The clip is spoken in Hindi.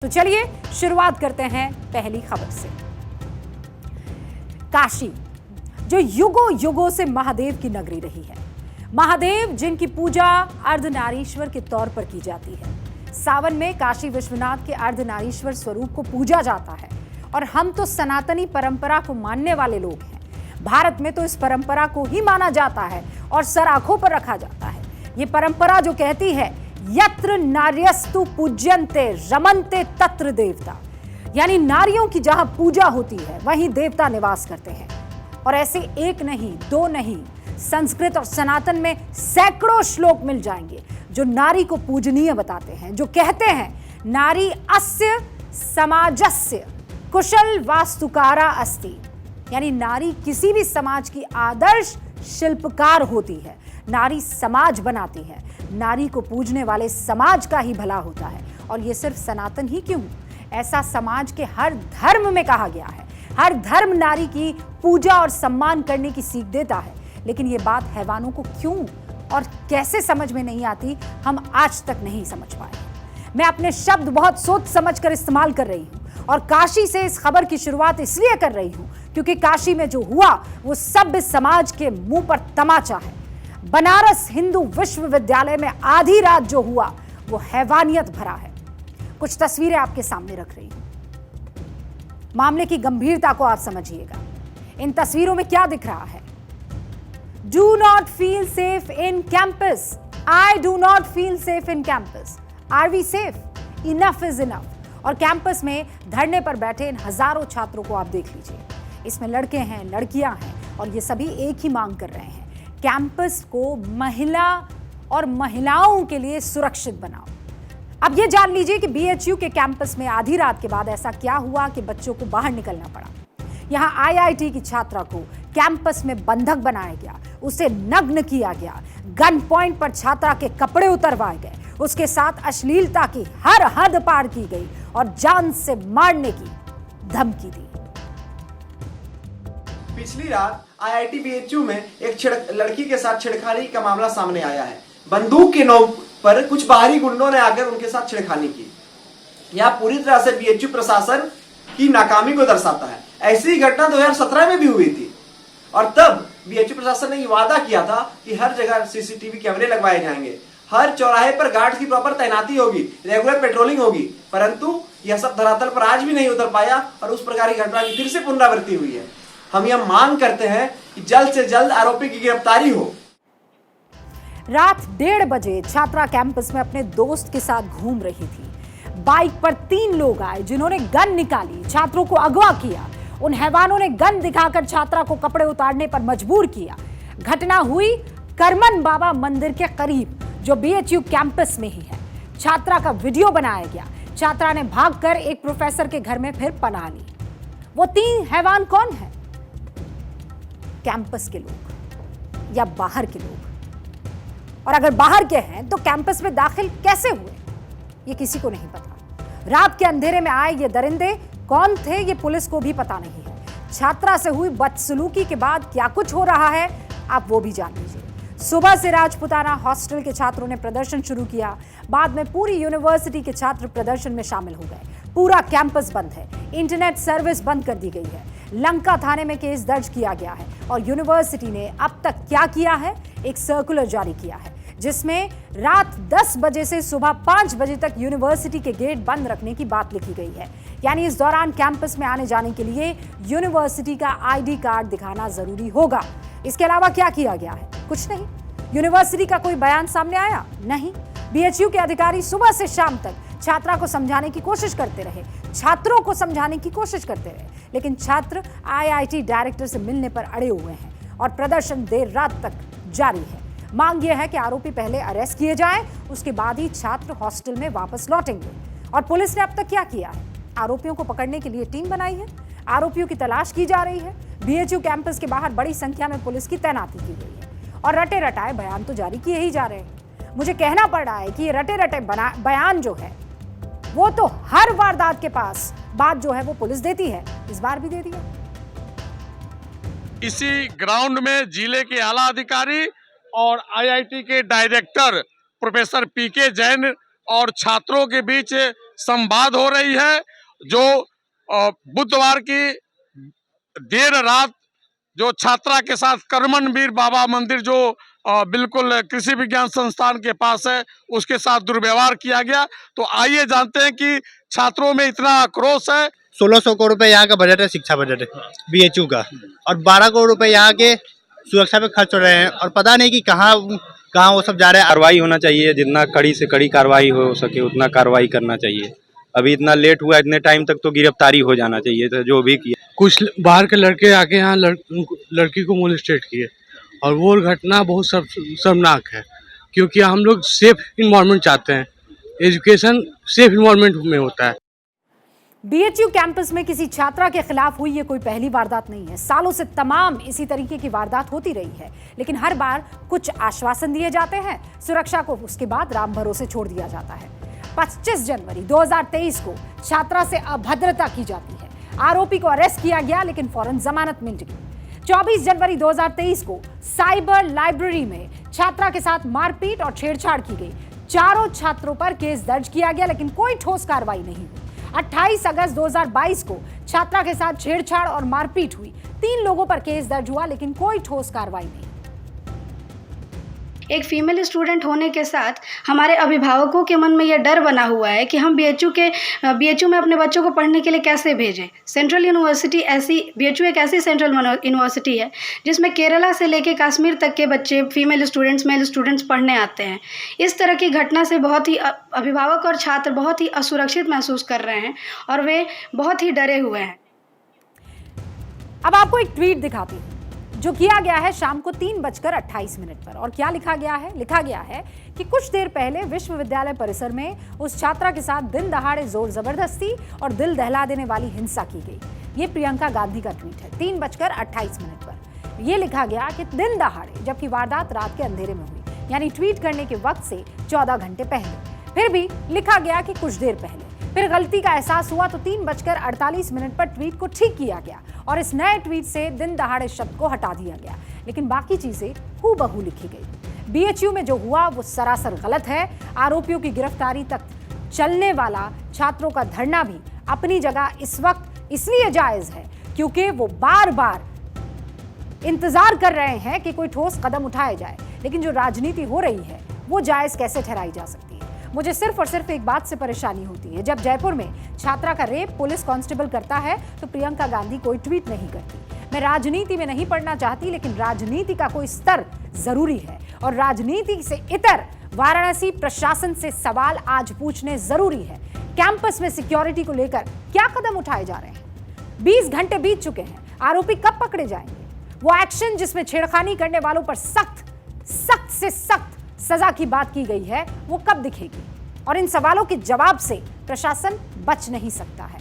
तो चलिए शुरुआत करते हैं पहली खबर से। काशी, जो युगों युगों से महादेव की नगरी रही है, महादेव जिनकी पूजा अर्धनारीश्वर के तौर पर की जाती है। सावन में काशी विश्वनाथ के अर्धनारीश्वर स्वरूप को पूजा जाता है और हम तो सनातनी परंपरा को मानने वाले लोग हैं। भारत में तो इस परंपरा को ही माना जाता है और सर आंखों पर रखा जाता है। ये परंपरा जो कहती है यत्र नार्यस्तु पूज्यन्ते रमन्ते तत्र देवता, यानी नारियों की जहां पूजा होती है वहीं देवता निवास करते हैं। और ऐसे एक नहीं दो नहीं, संस्कृत और सनातन में सैकड़ों श्लोक मिल जाएंगे जो नारी को पूजनीय बताते हैं, जो कहते हैं नारी अस्य समाजस्य कुशल वास्तुकारा अस्ति, यानी नारी किसी भी समाज की आदर्श शिल्पकार होती है, नारी समाज बनाती है, नारी को पूजने वाले समाज का ही भला होता है। और ये सिर्फ सनातन ही क्यों, ऐसा समाज के हर धर्म में कहा गया है। हर धर्म नारी की पूजा और सम्मान करने की सीख देता है। लेकिन ये बात हैवानों को क्यों और कैसे समझ में नहीं आती, हम आज तक नहीं समझ पाए। मैं अपने शब्द बहुत सोच समझ कर इस्तेमाल कर रही हूँ और काशी से इस खबर की शुरुआत इसलिए कर रही हूँ क्योंकि काशी में जो हुआ वो सभ्य समाज के मुंह पर तमाचा है। बनारस हिंदू विश्वविद्यालय में आधी रात जो हुआ वो हैवानियत भरा है। कुछ तस्वीरें आपके सामने रख रही हूं, मामले की गंभीरता को आप समझिएगा। इन तस्वीरों में क्या दिख रहा है? Do not feel safe in campus, I do not feel safe in campus, are we safe, enough is enough. और कैंपस में धरने पर बैठे इन हजारों छात्रों को आप देख लीजिए। इसमें लड़के हैं, लड़कियां हैं और ये सभी एक ही मांग कर रहे हैं, कैंपस को महिला और महिलाओं के लिए सुरक्षित बनाओ। अब ये जान लीजिए कि बीएचयू के कैंपस में आधी रात के बाद ऐसा क्या हुआ कि बच्चों को बाहर निकलना पड़ा। यहां आईआईटी की छात्रा को कैंपस में बंधक बनाया गया, उसे नग्न किया गया, गन पॉइंट पर छात्रा के कपड़े उतरवाए गए, उसके साथ अश्लीलता की हर हद पार की गई और जान से मारने की धमकी दी। पिछली रात आईआईटी बीएचयू में एक लड़की के साथ छेड़खानी का मामला सामने आया है। बंदूक के नोक पर कुछ बाहरी गुंडों ने आकर उनके साथ छेड़खानी की। यह पूरी तरह से बीएचयू प्रशासन की नाकामी को दर्शाता है। ऐसी घटना 2017 में भी हुई थी और तब बीएचयू प्रशासन ने यह वादा किया था कि हर जगह सीसीटीवी कैमरे लगवाए जाएंगे, हर चौराहे पर गार्ड्स की प्रॉपर तैनाती होगी, रेगुलर पेट्रोलिंग होगी। परंतु यह सब धरातल पर आज भी नहीं उतर पाया और उस प्रकार की घटना की फिर से पुनरावृत्ति हुई है। हम यह मांग करते हैं कि जल्द से जल्द आरोपी की गिरफ्तारी हो। रात 1:30 बजे छात्रा कैंपस में अपने दोस्त के साथ घूम रही थी। बाइक पर 3 लोग आए जिन्होंने गन निकाली, छात्रों को अगवा किया। उन हैवानों ने गन दिखाकर छात्रा को कपड़े उतारने पर मजबूर किया। घटना हुई करमन बाबा मंदिर के करीब, जो बीएचयू कैंपस में ही है। छात्रा का वीडियो बनाया गया। छात्रा ने भागकर एक प्रोफेसर के घर में फिर पनाह ली। वो 3 हैवान कौन है? कैंपस के लोग या बाहर के लोग? और अगर बाहर के हैं तो कैंपस में दाखिल कैसे हुए, ये किसी को नहीं पता। रात के अंधेरे में आए ये दरिंदे कौन थे, ये पुलिस को भी पता नहीं है। छात्रा से हुई बदसलूकी के बाद क्या कुछ हो रहा है, आप वो भी जान लीजिए। सुबह से राजपुताना हॉस्टल के छात्रों ने प्रदर्शन शुरू किया। बाद में पूरी यूनिवर्सिटी के छात्र प्रदर्शन में शामिल हो गए। पूरा कैंपस बंद है, इंटरनेट सर्विस बंद कर दी गई है। लंका थाने में केस दर्ज किया गया है और यूनिवर्सिटी ने अब तक क्या किया है, एक सर्कुलर जारी किया है जिसमें रात 10 बजे से सुबह 5 बजे तक यूनिवर्सिटी के गेट बंद रखने की बात लिखी गई है। यानी इस दौरान कैंपस में आने जाने के लिए यूनिवर्सिटी का आईडी कार्ड दिखाना जरूरी होगा। इसके अलावा क्या किया गया है? कुछ नहीं। यूनिवर्सिटी का कोई बयान सामने आया? नहीं। बीएचयू के अधिकारी सुबह से शाम तक छात्रा को समझाने की कोशिश करते रहे, छात्रों को समझाने की कोशिश करते रहे, लेकिन छात्र आईआईटी डायरेक्टर से मिलने पर अड़े हुए हैं और प्रदर्शन देर रात तक जारी है। मांग यह है कि आरोपी पहले अरेस्ट किए जाएं, उसके बाद ही छात्र हॉस्टल में वापस लौटेंगे। और पुलिस ने अब तक क्या किया है? आरोपियों को पकड़ने के लिए टीम बनाई है, आरोपियों की तलाश की जा रही है। बीएचयू कैंपस के बाहर बड़ी संख्या में पुलिस की तैनाती की गई है और रटे रटाए बयान तो जारी किए ही जा रहे हैं। मुझे कहना पड़ रहा है कि ये रटे रटे बयान जो है वो तो हर वारदात के पास बात जो है वो पुलिस देती है, इस बार भी दे दिया। इसी ग्राउंड में जिले के आला अधिकारी और आईआईटी के डायरेक्टर प्रोफेसर पीके जैन और छात्रों के बीच संवाद हो रही है। जो बुधवार की देर रात जो छात्रा के साथ कर्मनवीर बाबा मंदिर जो बिल्कुल कृषि विज्ञान संस्थान के पास है, उसके साथ दुर्व्यवहार किया गया। तो आइए जानते हैं कि छात्रों में इतना आक्रोश है। 1600 करोड़ रुपए यहाँ का बजट है, शिक्षा बजट है बीएचयू का, और 12 करोड़ रुपए यहाँ के सुरक्षा पे खर्च हो रहे हैं, और पता नहीं कि कहाँ वो सब जा रहे हैं। कार्रवाई होना चाहिए, जितना कड़ी से कड़ी कार्रवाई हो सके उतना कार्रवाई करना चाहिए। अभी इतना लेट हुआ, इतने टाइम तक तो गिरफ्तारी हो जाना चाहिए था जो भी किया। कुछ बाहर के लड़के आके यहाँ लड़की को मोलेस्टेट किए, और वो घटना बहुत शर्मनाक है, क्योंकि हम लोग सेफ इन्वायरमेंट चाहते हैं। एजुकेशन सेफ इन्वायरमेंट में होता है। बीएचयू कैंपस में किसी छात्रा के खिलाफ हुई ये कोई पहली वारदात नहीं है। सालों से तमाम इसी तरीके की वारदात होती रही है, लेकिन हर बार कुछ आश्वासन दिए जाते हैं सुरक्षा को, उसके बाद राम भरोसे छोड़ दिया जाता है। 25 जनवरी 2023 को छात्रा से अभद्रता की जाती है, आरोपी को अरेस्ट किया गया लेकिन फौरन जमानत मिल गई। 24 जनवरी 2023 को साइबर लाइब्रेरी में छात्रा के साथ मारपीट और छेड़छाड़ की गई। चारों छात्रों पर केस दर्ज किया गया लेकिन कोई ठोस कार्रवाई नहीं हुई। 28 अगस्त 2022 को छात्रा के साथ छेड़छाड़ और मारपीट हुई। 3 लोगों पर केस दर्ज हुआ लेकिन कोई ठोस कार्रवाई नहीं। एक फीमेल स्टूडेंट होने के साथ हमारे अभिभावकों के मन में यह डर बना हुआ है कि हम बीएचयू में अपने बच्चों को पढ़ने के लिए कैसे भेजें। सेंट्रल यूनिवर्सिटी बीएचयू एक ऐसी सेंट्रल यूनिवर्सिटी है जिसमें केरला से लेकर कश्मीर तक के बच्चे मेल स्टूडेंट्स पढ़ने आते हैं। इस तरह की घटना से बहुत ही अभिभावक और छात्र बहुत ही असुरक्षित महसूस कर रहे हैं और वे बहुत ही डरे हुए हैं। अब आपको एक ट्वीट दिखाती हूँ जो किया गया है शाम को 3:28 पर। और क्या लिखा गया है? लिखा गया है कि कुछ देर पहले विश्वविद्यालय परिसर में उस छात्रा के साथ दिन दहाड़े जोर जबरदस्ती और दिल दहला देने वाली हिंसा की गई। ये प्रियंका गांधी का ट्वीट है 3:28 पर। यह लिखा गया कि दिन दहाड़े, जबकि वारदात रात के अंधेरे में हुई, यानी ट्वीट करने के वक्त से 14 घंटे पहले। फिर भी लिखा गया कि कुछ देर पहले। फिर गलती का एहसास हुआ तो 3:48 पर ट्वीट को ठीक किया गया और इस नए ट्वीट से दिन दहाड़े शब्द को हटा दिया गया, लेकिन बाकी चीजें हूबहू लिखी गई। बीएचयू में जो हुआ वो सरासर गलत है। आरोपियों की गिरफ्तारी तक चलने वाला छात्रों का धरना भी अपनी जगह इस वक्त इसलिए जायज है क्योंकि वो बार बार इंतजार कर रहे हैं कि कोई ठोस कदम उठाया जाए, लेकिन जो राजनीति हो रही है वो जायज कैसे ठहराई जा सकती है। मुझे सिर्फ और सिर्फ एक बात से परेशानी होती है, जब जयपुर में छात्रा का रेप पुलिस कांस्टेबल करता है तो प्रियंका गांधी कोई ट्वीट नहीं करती। मैं राजनीति में नहीं पढ़ना चाहती, लेकिन राजनीति का कोई स्तर जरूरी है और राजनीति से इतर वाराणसी प्रशासन से सवाल आज पूछने जरूरी है। कैंपस में सिक्योरिटी को लेकर क्या कदम उठाए जा रहे हैं? 20 घंटे बीत चुके हैं, आरोपी कब पकड़े जाएंगे? वो एक्शन जिसमें छेड़खानी करने वालों पर सख्त से सख्त सजा की बात की गई है वो कब दिखेगी? और इन सवालों के जवाब से प्रशासन बच नहीं सकता है।